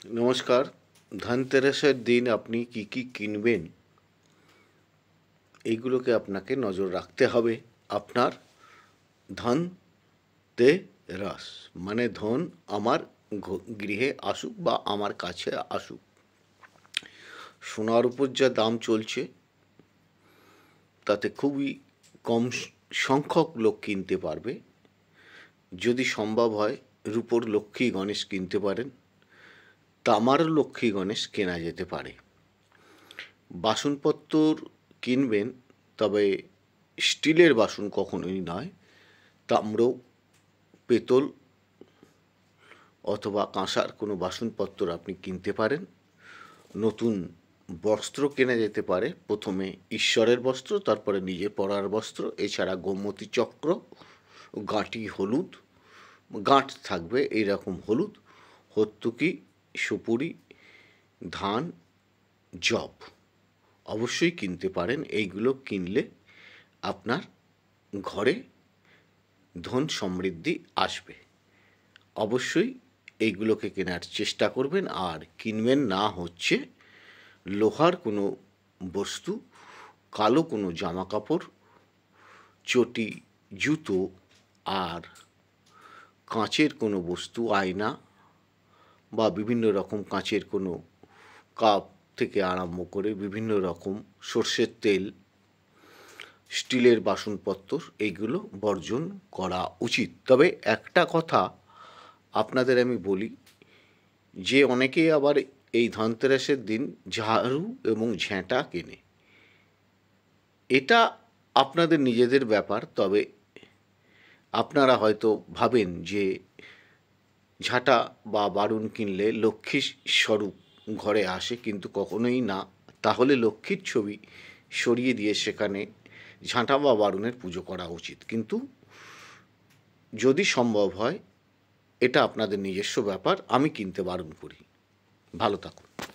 নমস্কার। ধনতেরাসের দিন আপনি কি কি কিনবেন এইগুলোকে আপনাকে নজর রাখতে হবে। আপনার ধনতেরাস মানে ধন আমার গৃহে আসুক বা আমার কাছে আসুক। সোনার উপর যা দাম চলছে তাতে খুবই কম সংখ্যক লোক কিনতে পারবে। যদি সম্ভব হয় রূপোর লক্ষ্মী গণেশ কিনতে পারেন, তামার লক্ষ্মী গণেশ কেনা যেতে পারে। বাসনপত্র কিনবেন, তবে স্টিলের বাসন কখনোই নয়। তাম্র, পেতল অথবা কাঁসার কোনো বাসনপত্র আপনি কিনতে পারেন। নতুন বস্ত্র কেনা যেতে পারে, প্রথমে ঈশ্বরের বস্ত্র, তারপরে নিজে পরার বস্ত্র। এছাড়া গোমতী চক্র, গাঁটি হলুদ, গাঁট থাকবে এইরকম হলুদ, হর্তুকি, সুপুরি, ধান, জব অবশ্যই কিনতে পারেন। এইগুলো কিনলে আপনার ঘরে ধন সমৃদ্ধি আসবে। অবশ্যই এইগুলোকে কেনার চেষ্টা করবেন। আর কিনবেন না হচ্ছে লোহার কোনো বস্তু, কালো কোনো জামা কাপড়, চটি, জুতো, আর কাঁচের কোনো বস্তু, আয়না বা বিভিন্ন রকম কাঁচের কোনো কাপ থেকে আরম্ভ করে বিভিন্ন রকম সর্ষের তেল, স্টিলের বাসনপত্র এইগুলো বর্জন করা উচিত। তবে একটা কথা আপনাদের আমি বলি যে অনেকেই আবার এই ধনতেরাসের দিন ঝাড়ু এবং ঝেঁটা কেনে। এটা আপনাদের নিজেদের ব্যাপার। তবে আপনারা হয়তো ভাবেন যে ঝাঁটা বা বারুণ কিনলে লক্ষ্মী স্বরূপ ঘরে আসে, কিন্তু কখনোই না। তাহলে লক্ষ্মীর ছবি সরিয়ে দিয়ে সেখানে ঝাঁটা বা বারুণের পুজো করা উচিত। কিন্তু যদি সম্ভব হয়, এটা আপনাদের নিজস্ব ব্যাপার। আমি কিনতে বারণ করি। ভালো থাকুন।